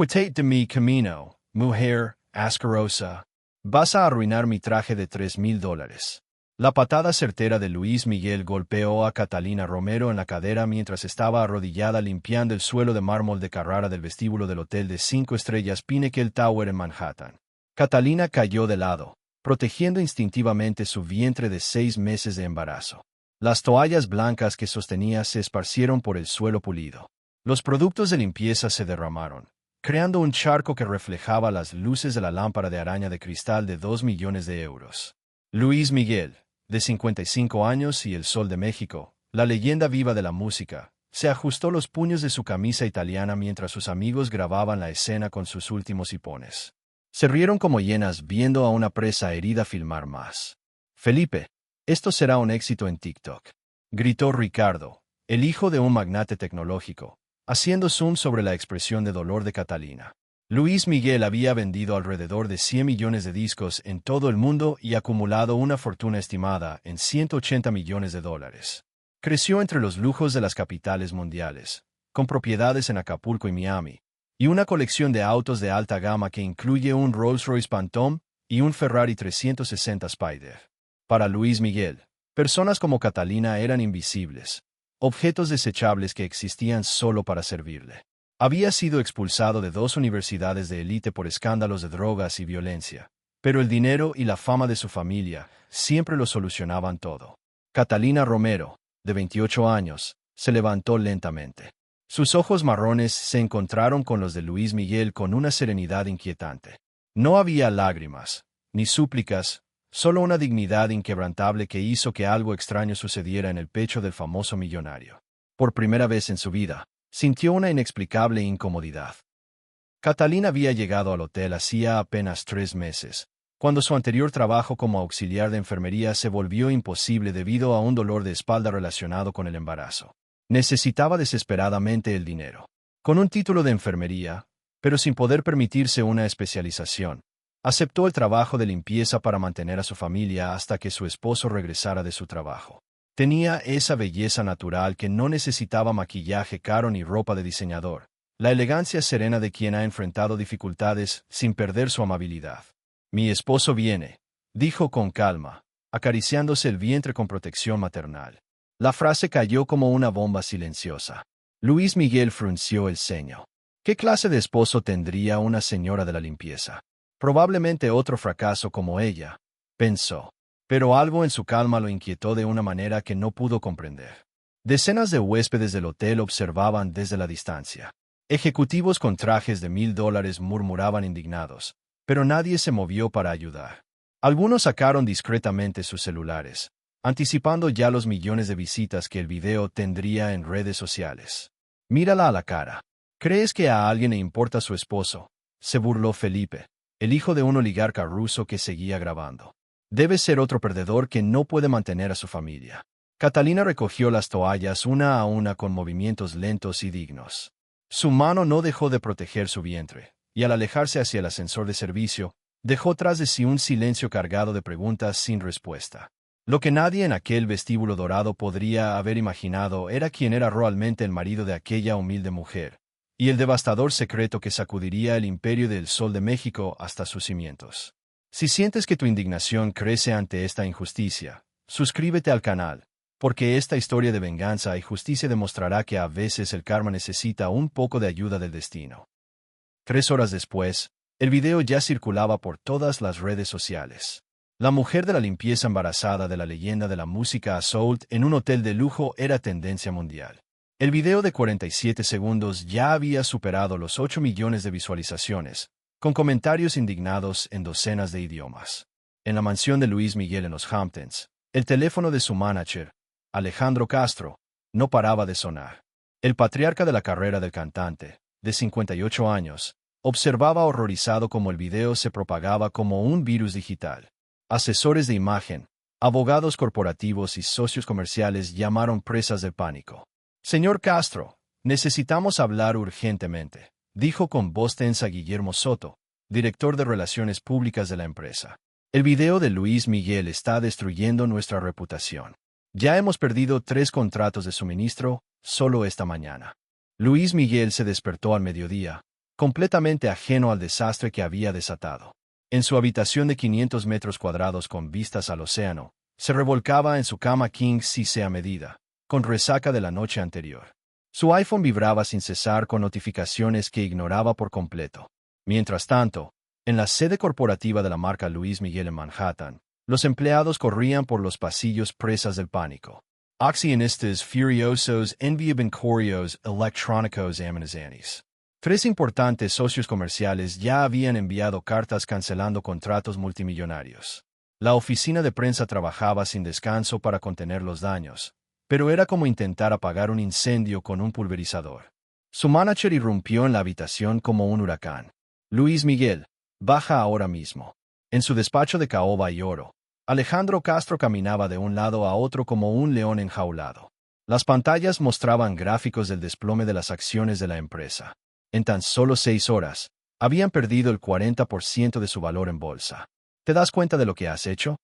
Quítate de mi camino, mujer asquerosa. Vas a arruinar mi traje de $3,000. La patada certera de Luis Miguel golpeó a Catalina Romero en la cadera mientras estaba arrodillada limpiando el suelo de mármol de Carrara del vestíbulo del hotel de 5 estrellas Pinnacle Tower en Manhattan. Catalina cayó de lado, protegiendo instintivamente su vientre de 6 meses de embarazo. Las toallas blancas que sostenía se esparcieron por el suelo pulido. Los productos de limpieza se derramaron, creando un charco que reflejaba las luces de la lámpara de araña de cristal de 2 millones de euros. Luis Miguel, de 55 años y el Sol de México, la leyenda viva de la música, se ajustó los puños de su camisa italiana mientras sus amigos grababan la escena con sus últimos hipones. Se rieron como hienas viendo a una presa herida filmar más. «Felipe, esto será un éxito en TikTok», gritó Ricardo, el hijo de un magnate tecnológico, haciendo zoom sobre la expresión de dolor de Catalina. Luis Miguel había vendido alrededor de 100 millones de discos en todo el mundo y acumulado una fortuna estimada en $180 millones. Creció entre los lujos de las capitales mundiales, con propiedades en Acapulco y Miami, y una colección de autos de alta gama que incluye un Rolls-Royce Phantom y un Ferrari 360 Spider. Para Luis Miguel, personas como Catalina eran invisibles, objetos desechables que existían solo para servirle. Había sido expulsado de 2 universidades de élite por escándalos de drogas y violencia, pero el dinero y la fama de su familia siempre lo solucionaban todo. Catalina Romero, de 28 años, se levantó lentamente. Sus ojos marrones se encontraron con los de Luis Miguel con una serenidad inquietante. No había lágrimas, ni súplicas, solo una dignidad inquebrantable que hizo que algo extraño sucediera en el pecho del famoso millonario. Por primera vez en su vida, sintió una inexplicable incomodidad. Catalina había llegado al hotel hacía apenas 3 meses, cuando su anterior trabajo como auxiliar de enfermería se volvió imposible debido a un dolor de espalda relacionado con el embarazo. Necesitaba desesperadamente el dinero. Con un título de enfermería, pero sin poder permitirse una especialización, aceptó el trabajo de limpieza para mantener a su familia hasta que su esposo regresara de su trabajo. Tenía esa belleza natural que no necesitaba maquillaje caro ni ropa de diseñador, la elegancia serena de quien ha enfrentado dificultades sin perder su amabilidad. «Mi esposo viene», dijo con calma, acariciándose el vientre con protección maternal. La frase cayó como una bomba silenciosa. Luis Miguel frunció el ceño. ¿Qué clase de esposo tendría una señora de la limpieza? Probablemente otro fracaso como ella, pensó. Pero algo en su calma lo inquietó de una manera que no pudo comprender. Decenas de huéspedes del hotel observaban desde la distancia. Ejecutivos con trajes de $1,000 murmuraban indignados, pero nadie se movió para ayudar. Algunos sacaron discretamente sus celulares, anticipando ya los millones de visitas que el video tendría en redes sociales. «Mírala a la cara. ¿Crees que a alguien le importa su esposo?», se burló Felipe, el hijo de un oligarca ruso que seguía grabando. «Debe ser otro perdedor que no puede mantener a su familia». Catalina recogió las toallas una a una con movimientos lentos y dignos. Su mano no dejó de proteger su vientre, y al alejarse hacia el ascensor de servicio, dejó tras de sí un silencio cargado de preguntas sin respuesta. Lo que nadie en aquel vestíbulo dorado podría haber imaginado era quién era realmente el marido de aquella humilde mujer, y el devastador secreto que sacudiría el imperio del Sol de México hasta sus cimientos. Si sientes que tu indignación crece ante esta injusticia, suscríbete al canal, porque esta historia de venganza y justicia demostrará que a veces el karma necesita un poco de ayuda del destino. 3 horas después, el video ya circulaba por todas las redes sociales. La mujer de la limpieza embarazada de la leyenda de la música Assault en un hotel de lujo era tendencia mundial. El video de 47 segundos ya había superado los 8 millones de visualizaciones, con comentarios indignados en docenas de idiomas. En la mansión de Luis Miguel en los Hamptons, el teléfono de su manager, Alejandro Castro, no paraba de sonar. El patriarca de la carrera del cantante, de 58 años, observaba horrorizado cómo el video se propagaba como un virus digital. Asesores de imagen, abogados corporativos y socios comerciales llamaron presas del pánico. «Señor Castro, necesitamos hablar urgentemente», dijo con voz tensa Guillermo Soto, director de Relaciones Públicas de la empresa. «El video de Luis Miguel está destruyendo nuestra reputación. Ya hemos perdido 3 contratos de suministro solo esta mañana». Luis Miguel se despertó al mediodía, completamente ajeno al desastre que había desatado. En su habitación de 500 metros cuadrados con vistas al océano, se revolcaba en su cama king size a medida, con resaca de la noche anterior. Su iPhone vibraba sin cesar con notificaciones que ignoraba por completo. Mientras tanto, en la sede corporativa de la marca Luis Miguel en Manhattan, los empleados corrían por los pasillos presas del pánico. Accionistas furiosos enviaban correos electrónicos amenazantes. 3 importantes socios comerciales ya habían enviado cartas cancelando contratos multimillonarios. La oficina de prensa trabajaba sin descanso para contener los daños, pero era como intentar apagar un incendio con un pulverizador. Su manager irrumpió en la habitación como un huracán. Luis Miguel, baja ahora mismo. En su despacho de caoba y oro, Alejandro Castro caminaba de un lado a otro como un león enjaulado. Las pantallas mostraban gráficos del desplome de las acciones de la empresa. En tan solo 6 horas, habían perdido el 40% de su valor en bolsa. ¿Te das cuenta de lo que has hecho?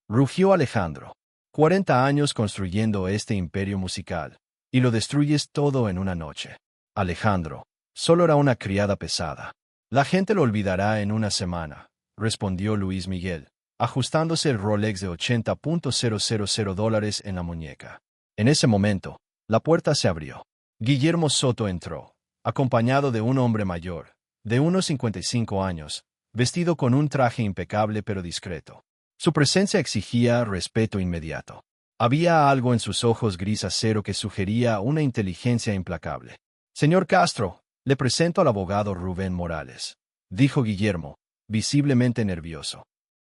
Rugió Alejandro. 40 años construyendo este imperio musical, y lo destruyes todo en una noche. Alejandro, solo era una criada pesada. La gente lo olvidará en una semana, respondió Luis Miguel, ajustándose el Rolex de $80,000 en la muñeca. En ese momento, la puerta se abrió. Guillermo Soto entró, acompañado de un hombre mayor, de unos 55 años, vestido con un traje impecable pero discreto. Su presencia exigía respeto inmediato. Había algo en sus ojos gris acero que sugería una inteligencia implacable. Señor Castro, le presento al abogado Rubén Morales, dijo Guillermo, visiblemente nervioso.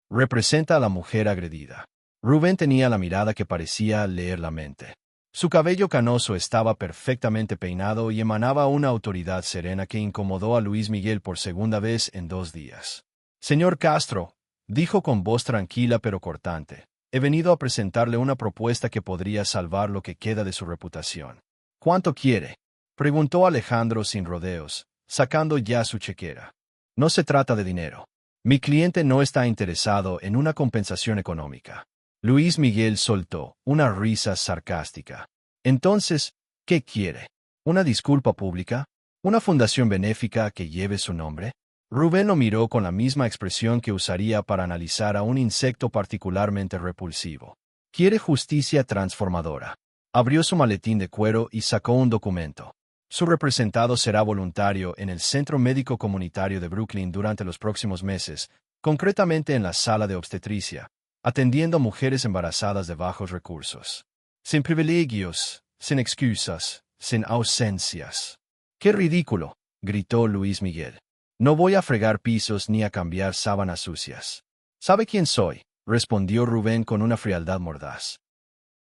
Representa a la mujer agredida. Rubén tenía la mirada que parecía leer la mente. Su cabello canoso estaba perfectamente peinado y emanaba una autoridad serena que incomodó a Luis Miguel por segunda vez en 2 días. Señor Castro, dijo con voz tranquila pero cortante, he venido a presentarle una propuesta que podría salvar lo que queda de su reputación. ¿Cuánto quiere?, preguntó Alejandro sin rodeos, sacando ya su chequera. No se trata de dinero. Mi cliente no está interesado en una compensación económica. Luis Miguel soltó una risa sarcástica. Entonces, ¿qué quiere? ¿Una disculpa pública? ¿Una fundación benéfica que lleve su nombre? Rubén lo miró con la misma expresión que usaría para analizar a un insecto particularmente repulsivo. Quiere justicia transformadora. Abrió su maletín de cuero y sacó un documento. Su representado será voluntario en el Centro Médico Comunitario de Brooklyn durante los próximos meses, concretamente en la sala de obstetricia, atendiendo a mujeres embarazadas de bajos recursos. Sin privilegios, sin excusas, sin ausencias. ¡Qué ridículo!, gritó Luis Miguel. No voy a fregar pisos ni a cambiar sábanas sucias. ¿Sabe quién soy?, respondió Rubén con una frialdad mordaz.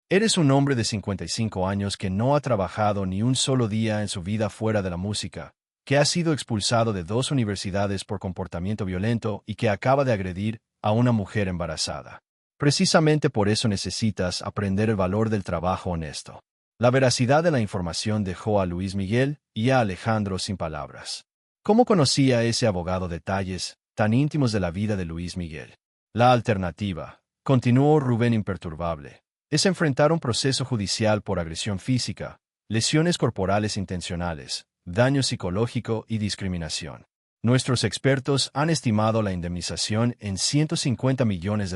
Eres un hombre de 55 años que no ha trabajado ni un solo día en su vida fuera de la música, que ha sido expulsado de 2 universidades por comportamiento violento y que acaba de agredir a una mujer embarazada. Precisamente por eso necesitas aprender el valor del trabajo honesto. La veracidad de la información dejó a Luis Miguel y a Alejandro sin palabras. ¿Cómo conocía ese abogado detalles tan íntimos de la vida de Luis Miguel? La alternativa, continuó Rubén imperturbable, es enfrentar un proceso judicial por agresión física, lesiones corporales intencionales, daño psicológico y discriminación. Nuestros expertos han estimado la indemnización en $150 millones,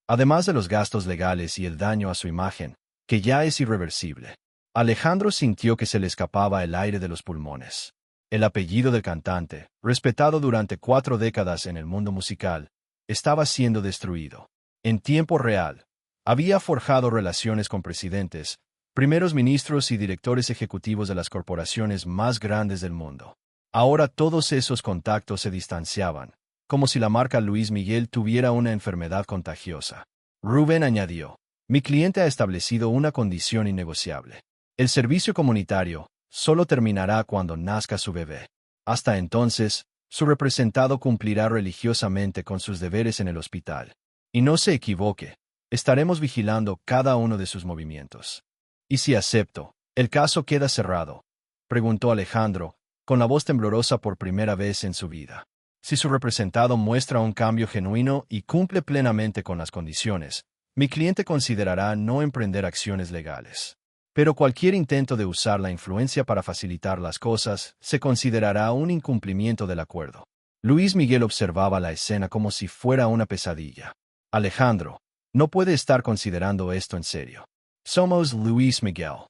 además de los gastos legales y el daño a su imagen, que ya es irreversible. Alejandro sintió que se le escapaba el aire de los pulmones. El apellido del cantante, respetado durante 4 décadas en el mundo musical, estaba siendo destruido. En tiempo real, había forjado relaciones con presidentes, primeros ministros y directores ejecutivos de las corporaciones más grandes del mundo. Ahora todos esos contactos se distanciaban, como si la marca Luis Miguel tuviera una enfermedad contagiosa. Rubén añadió, mi cliente ha establecido una condición innegociable. El servicio comunitario solo terminará cuando nazca su bebé. Hasta entonces, su representado cumplirá religiosamente con sus deberes en el hospital. Y no se equivoque, estaremos vigilando cada uno de sus movimientos. ¿Y si acepto, el caso queda cerrado?, preguntó Alejandro, con la voz temblorosa por primera vez en su vida. Si su representado muestra un cambio genuino y cumple plenamente con las condiciones, mi cliente considerará no emprender acciones legales. Pero cualquier intento de usar la influencia para facilitar las cosas se considerará un incumplimiento del acuerdo. Luis Miguel observaba la escena como si fuera una pesadilla. Alejandro, no puede estar considerando esto en serio. Somos Luis Miguel.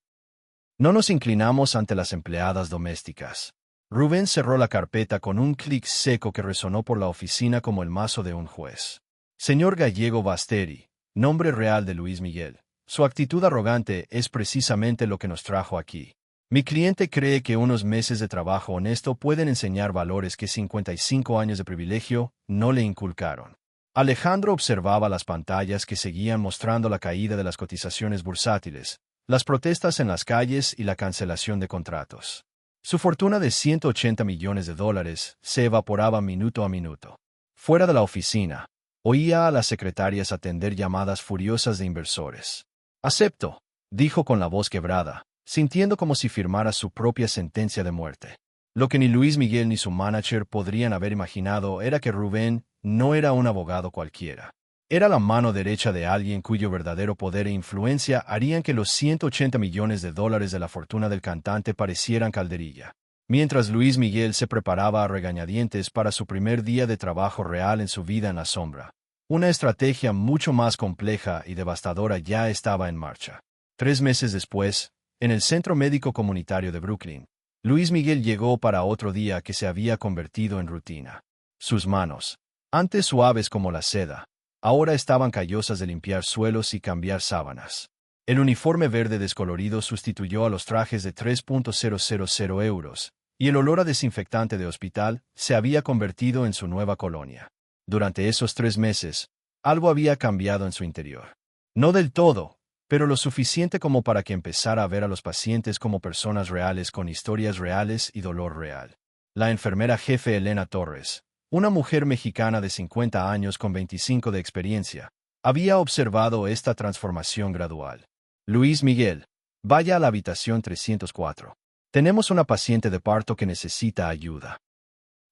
No nos inclinamos ante las empleadas domésticas. Rubén cerró la carpeta con un clic seco que resonó por la oficina como el mazo de un juez. Señor Gallego Basteri, nombre real de Luis Miguel. Su actitud arrogante es precisamente lo que nos trajo aquí. Mi cliente cree que unos meses de trabajo honesto pueden enseñar valores que 55 años de privilegio no le inculcaron. Alejandro observaba las pantallas que seguían mostrando la caída de las cotizaciones bursátiles, las protestas en las calles y la cancelación de contratos. Su fortuna de $180 millones se evaporaba minuto a minuto. Fuera de la oficina, oía a las secretarias atender llamadas furiosas de inversores. «Acepto», dijo con la voz quebrada, sintiendo como si firmara su propia sentencia de muerte. Lo que ni Luis Miguel ni su manager podrían haber imaginado era que Rubén no era un abogado cualquiera. Era la mano derecha de alguien cuyo verdadero poder e influencia harían que los $180 millones de la fortuna del cantante parecieran calderilla. Mientras Luis Miguel se preparaba a regañadientes para su primer día de trabajo real en su vida en la sombra, una estrategia mucho más compleja y devastadora ya estaba en marcha. 3 meses después, en el Centro Médico Comunitario de Brooklyn, Luis Miguel llegó para otro día que se había convertido en rutina. Sus manos, antes suaves como la seda, ahora estaban callosas de limpiar suelos y cambiar sábanas. El uniforme verde descolorido sustituyó a los trajes de 3.000 euros, y el olor a desinfectante de hospital se había convertido en su nueva colonia. Durante esos 3 meses, algo había cambiado en su interior. No del todo, pero lo suficiente como para que empezara a ver a los pacientes como personas reales con historias reales y dolor real. La enfermera jefe Elena Torres, una mujer mexicana de 50 años con 25 de experiencia, había observado esta transformación gradual. Luis Miguel, vaya a la habitación 304. Tenemos una paciente de parto que necesita ayuda.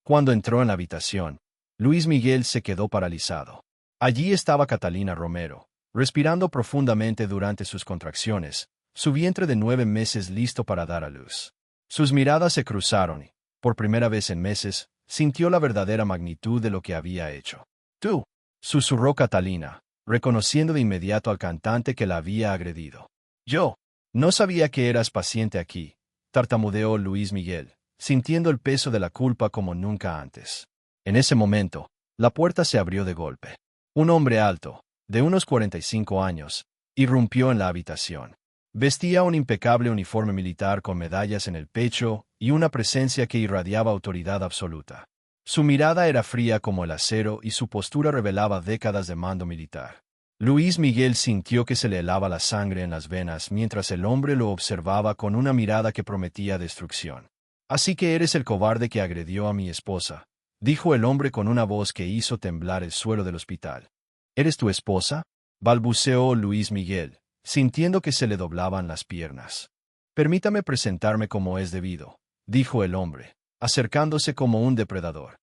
Cuando entró en la habitación, Luis Miguel se quedó paralizado. Allí estaba Catalina Romero, respirando profundamente durante sus contracciones, su vientre de 9 meses listo para dar a luz. Sus miradas se cruzaron y, por primera vez en meses, sintió la verdadera magnitud de lo que había hecho. «Tú», susurró Catalina, reconociendo de inmediato al cantante que la había agredido. «Yo. No sabía que eras paciente aquí», tartamudeó Luis Miguel, sintiendo el peso de la culpa como nunca antes. En ese momento, la puerta se abrió de golpe. Un hombre alto, de unos 45 años, irrumpió en la habitación. Vestía un impecable uniforme militar con medallas en el pecho y una presencia que irradiaba autoridad absoluta. Su mirada era fría como el acero y su postura revelaba décadas de mando militar. Luis Miguel sintió que se le helaba la sangre en las venas mientras el hombre lo observaba con una mirada que prometía destrucción. «Así que eres el cobarde que agredió a mi esposa», dijo el hombre con una voz que hizo temblar el suelo del hospital. «¿Eres tu esposa?», balbuceó Luis Miguel, sintiendo que se le doblaban las piernas. «Permítame presentarme como es debido», dijo el hombre, acercándose como un depredador.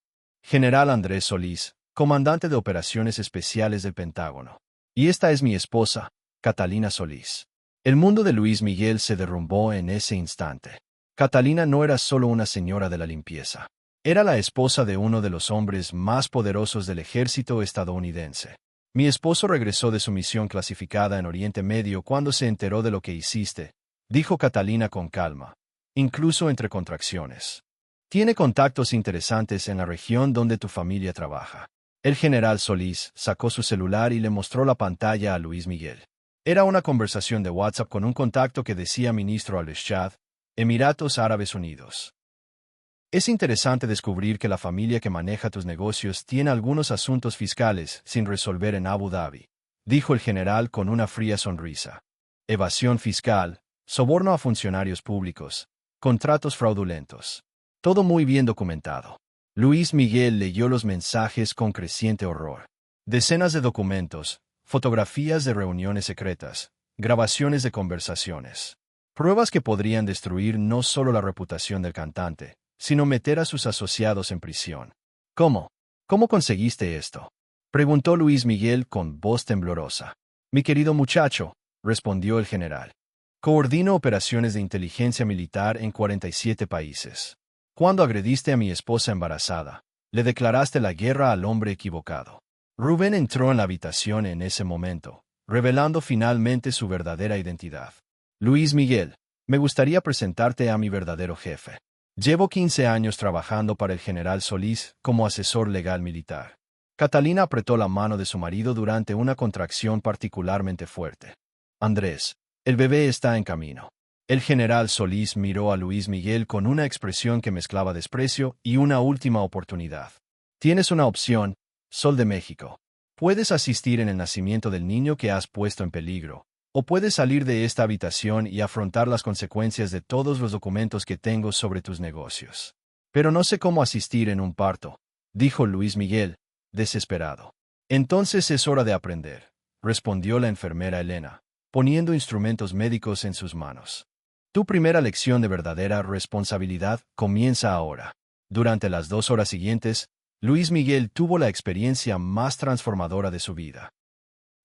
«General Andrés Solís, comandante de operaciones especiales del Pentágono. Y esta es mi esposa, Catalina Solís». El mundo de Luis Miguel se derrumbó en ese instante. Catalina no era solo una señora de la limpieza. Era la esposa de uno de los hombres más poderosos del ejército estadounidense. «Mi esposo regresó de su misión clasificada en Oriente Medio cuando se enteró de lo que hiciste», dijo Catalina con calma, incluso entre contracciones. «Tiene contactos interesantes en la región donde tu familia trabaja». El general Solís sacó su celular y le mostró la pantalla a Luis Miguel. Era una conversación de WhatsApp con un contacto que decía ministro al-Rashad, Emiratos Árabes Unidos. «Es interesante descubrir que la familia que maneja tus negocios tiene algunos asuntos fiscales sin resolver en Abu Dhabi», dijo el general con una fría sonrisa. «Evasión fiscal, soborno a funcionarios públicos, contratos fraudulentos. Todo muy bien documentado». Luis Miguel leyó los mensajes con creciente horror. Decenas de documentos, fotografías de reuniones secretas, grabaciones de conversaciones. Pruebas que podrían destruir no solo la reputación del cantante, sino meter a sus asociados en prisión. «¿Cómo? ¿Cómo conseguiste esto?», preguntó Luis Miguel con voz temblorosa. «Mi querido muchacho», respondió el general. Coordino operaciones de inteligencia militar en 47 países. Cuando agrediste a mi esposa embarazada, le declaraste la guerra al hombre equivocado. Rubén entró en la habitación en ese momento, revelando finalmente su verdadera identidad. Luis Miguel, me gustaría presentarte a mi verdadero jefe. Llevo 15 años trabajando para el general Solís como asesor legal militar. Catalina apretó la mano de su marido durante una contracción particularmente fuerte. Andrés, el bebé está en camino. El general Solís miró a Luis Miguel con una expresión que mezclaba desprecio y una última oportunidad. Tienes una opción, Sol de México. Puedes asistir en el nacimiento del niño que has puesto en peligro, o puedes salir de esta habitación y afrontar las consecuencias de todos los documentos que tengo sobre tus negocios. Pero no sé cómo asistir en un parto, dijo Luis Miguel, desesperado. Entonces es hora de aprender, respondió la enfermera Elena, poniendo instrumentos médicos en sus manos. Tu primera lección de verdadera responsabilidad comienza ahora. Durante las 2 horas siguientes, Luis Miguel tuvo la experiencia más transformadora de su vida.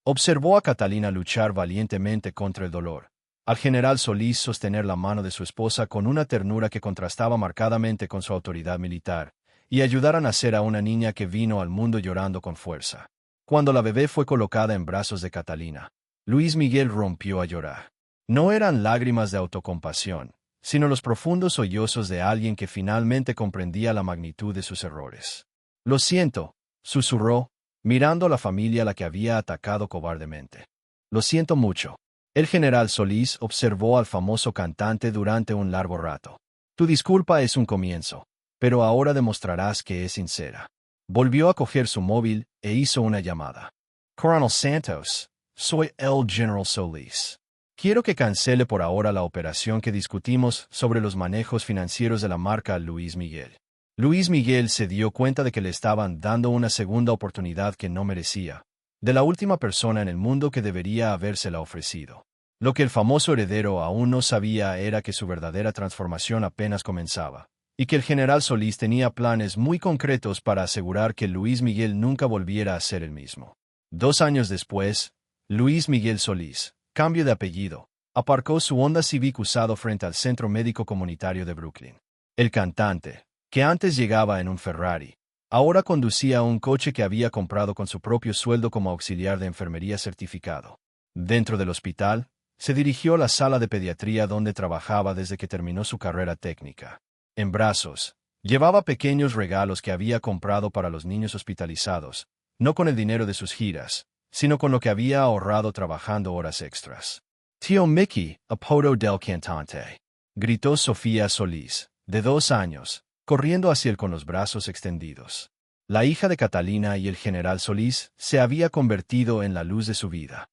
Observó a Catalina luchar valientemente contra el dolor, al general Solís sostener la mano de su esposa con una ternura que contrastaba marcadamente con su autoridad militar, y ayudar a nacer a una niña que vino al mundo llorando con fuerza. Cuando la bebé fue colocada en brazos de Catalina, Luis Miguel rompió a llorar. No eran lágrimas de autocompasión, sino los profundos sollozos de alguien que finalmente comprendía la magnitud de sus errores. Lo siento, susurró, mirando a la familia a la que había atacado cobardemente. Lo siento mucho. El general Solís observó al famoso cantante durante un largo rato. Tu disculpa es un comienzo, pero ahora demostrarás que es sincera. Volvió a coger su móvil e hizo una llamada. Coronel Santos, soy el General Solís. Quiero que cancele por ahora la operación que discutimos sobre los manejos financieros de la marca Luis Miguel. Luis Miguel se dio cuenta de que le estaban dando una segunda oportunidad que no merecía, de la última persona en el mundo que debería habérsela ofrecido. Lo que el famoso heredero aún no sabía era que su verdadera transformación apenas comenzaba, y que el general Solís tenía planes muy concretos para asegurar que Luis Miguel nunca volviera a ser el mismo. 2 años después, Luis Miguel Solís, cambio de apellido, aparcó su Honda Civic usado frente al Centro Médico Comunitario de Brooklyn. El cantante, que antes llegaba en un Ferrari, ahora conducía un coche que había comprado con su propio sueldo como auxiliar de enfermería certificado. Dentro del hospital, se dirigió a la sala de pediatría donde trabajaba desde que terminó su carrera técnica. En brazos, llevaba pequeños regalos que había comprado para los niños hospitalizados, no con el dinero de sus giras, sino con lo que había ahorrado trabajando horas extras. Tío Mickey, apodo del cantante, gritó Sofía Solís, de 2 años, corriendo hacia él con los brazos extendidos. La hija de Catalina y el general Solís se había convertido en la luz de su vida.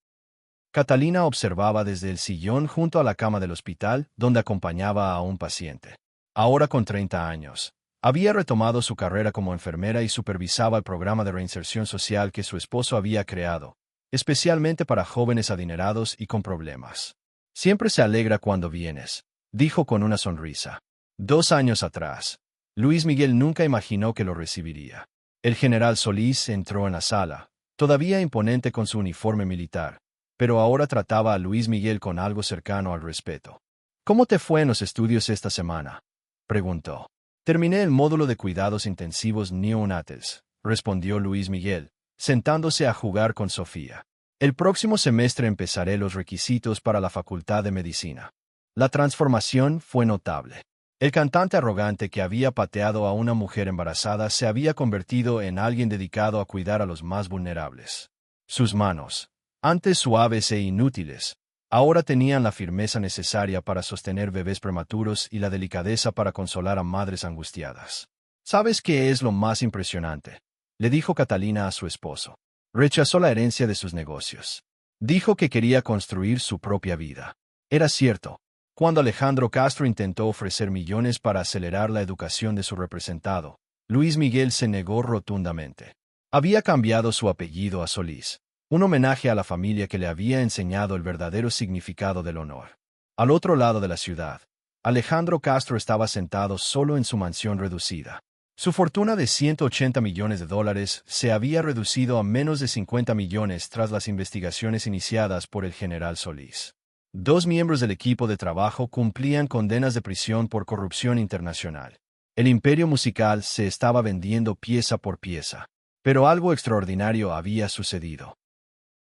Catalina observaba desde el sillón junto a la cama del hospital donde acompañaba a un paciente. Ahora con 30 años, había retomado su carrera como enfermera y supervisaba el programa de reinserción social que su esposo había creado, especialmente para jóvenes adinerados y con problemas. Siempre se alegra cuando vienes, dijo con una sonrisa. 2 años atrás, Luis Miguel nunca imaginó que lo recibiría. El general Solís entró en la sala, todavía imponente con su uniforme militar, pero ahora trataba a Luis Miguel con algo cercano al respeto. ¿Cómo te fue en los estudios esta semana?, preguntó. Terminé el módulo de cuidados intensivos neonatales, respondió Luis Miguel, sentándose a jugar con Sofía. El próximo semestre empezaré los requisitos para la Facultad de Medicina. La transformación fue notable. El cantante arrogante que había pateado a una mujer embarazada se había convertido en alguien dedicado a cuidar a los más vulnerables. Sus manos, antes suaves e inútiles, ahora tenían la firmeza necesaria para sostener bebés prematuros y la delicadeza para consolar a madres angustiadas. ¿Sabes qué es lo más impresionante?, le dijo Catalina a su esposo. Rechazó la herencia de sus negocios. Dijo que quería construir su propia vida. Era cierto. Cuando Alejandro Castro intentó ofrecer millones para acelerar la educación de su representado, Luis Miguel se negó rotundamente. Había cambiado su apellido a Solís, un homenaje a la familia que le había enseñado el verdadero significado del honor. Al otro lado de la ciudad, Alejandro Castro estaba sentado solo en su mansión reducida. Su fortuna de $180 millones se había reducido a menos de 50 millones tras las investigaciones iniciadas por el general Solís. 2 miembros del equipo de trabajo cumplían condenas de prisión por corrupción internacional. El imperio musical se estaba vendiendo pieza por pieza. Pero algo extraordinario había sucedido.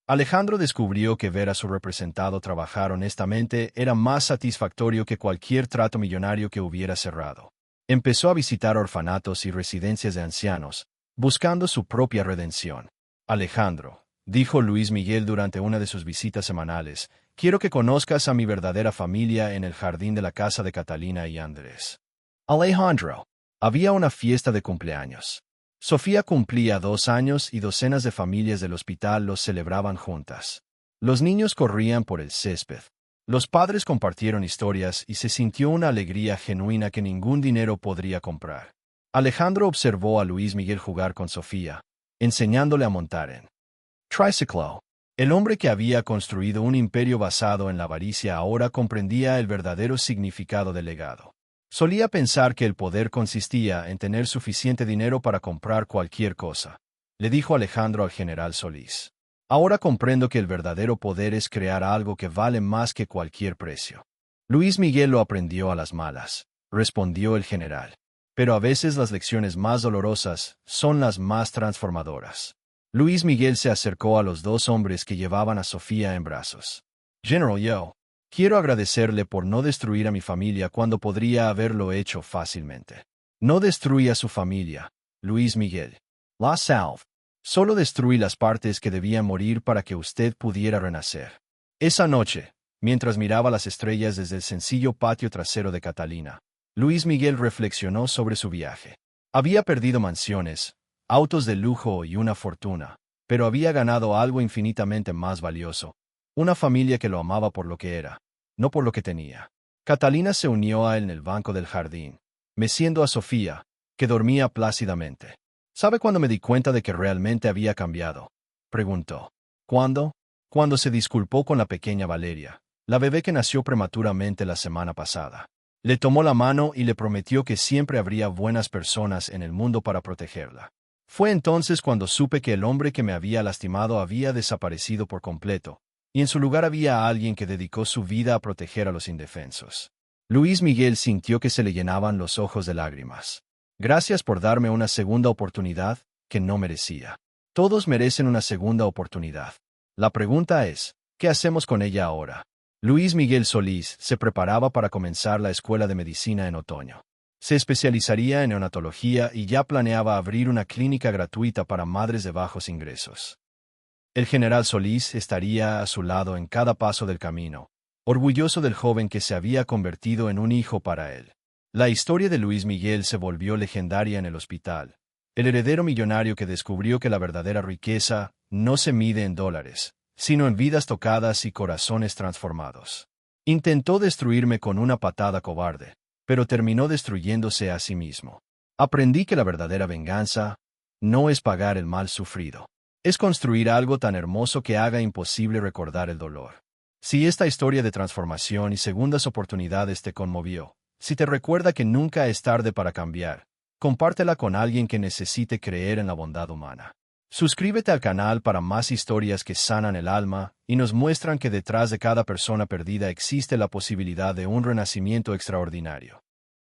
Alejandro descubrió que ver a su representado trabajar honestamente era más satisfactorio que cualquier trato millonario que hubiera cerrado. Empezó a visitar orfanatos y residencias de ancianos, buscando su propia redención. Alejandro, dijo Luis Miguel durante una de sus visitas semanales, quiero que conozcas a mi verdadera familia en el jardín de la casa de Catalina y Andrés. Alejandro, había una fiesta de cumpleaños. Sofía cumplía 2 años y docenas de familias del hospital los celebraban juntas. Los niños corrían por el césped. Los padres compartieron historias y se sintió una alegría genuina que ningún dinero podría comprar. Alejandro observó a Luis Miguel jugar con Sofía, enseñándole a montar en triciclo. El hombre que había construido un imperio basado en la avaricia ahora comprendía el verdadero significado del legado. Solía pensar que el poder consistía en tener suficiente dinero para comprar cualquier cosa, le dijo Alejandro al general Solís. Ahora comprendo que el verdadero poder es crear algo que vale más que cualquier precio. Luis Miguel lo aprendió a las malas, respondió el general. Pero a veces las lecciones más dolorosas son las más transformadoras. Luis Miguel se acercó a los 2 hombres que llevaban a Sofía en brazos. General, quiero agradecerle por no destruir a mi familia cuando podría haberlo hecho fácilmente. No destruí a su familia, Luis Miguel. La salve. Solo destruí las partes que debían morir para que usted pudiera renacer. Esa noche, mientras miraba las estrellas desde el sencillo patio trasero de Catalina, Luis Miguel reflexionó sobre su viaje. Había perdido mansiones, autos de lujo y una fortuna, pero había ganado algo infinitamente más valioso, una familia que lo amaba por lo que era, no por lo que tenía. Catalina se unió a él en el banco del jardín, meciendo a Sofía, que dormía plácidamente. ¿Sabe cuándo me di cuenta de que realmente había cambiado?, preguntó. ¿Cuándo? Cuando se disculpó con la pequeña Valeria, la bebé que nació prematuramente la semana pasada. Le tomó la mano y le prometió que siempre habría buenas personas en el mundo para protegerla. Fue entonces cuando supe que el hombre que me había lastimado había desaparecido por completo, y en su lugar había alguien que dedicó su vida a proteger a los indefensos. Luis Miguel sintió que se le llenaban los ojos de lágrimas. Gracias por darme una segunda oportunidad que no merecía. Todos merecen una segunda oportunidad. La pregunta es, ¿qué hacemos con ella ahora? Luis Miguel Solís se preparaba para comenzar la escuela de medicina en otoño. Se especializaría en neonatología y ya planeaba abrir una clínica gratuita para madres de bajos ingresos. El general Solís estaría a su lado en cada paso del camino, orgulloso del joven que se había convertido en un hijo para él. La historia de Luis Miguel se volvió legendaria en el hospital. El heredero millonario que descubrió que la verdadera riqueza no se mide en dólares, sino en vidas tocadas y corazones transformados. Intentó destruirme con una patada cobarde, pero terminó destruyéndose a sí mismo. Aprendí que la verdadera venganza no es pagar el mal sufrido. Es construir algo tan hermoso que haga imposible recordar el dolor. Si esta historia de transformación y segundas oportunidades te conmovió, si te recuerda que nunca es tarde para cambiar, compártela con alguien que necesite creer en la bondad humana. Suscríbete al canal para más historias que sanan el alma y nos muestran que detrás de cada persona perdida existe la posibilidad de un renacimiento extraordinario.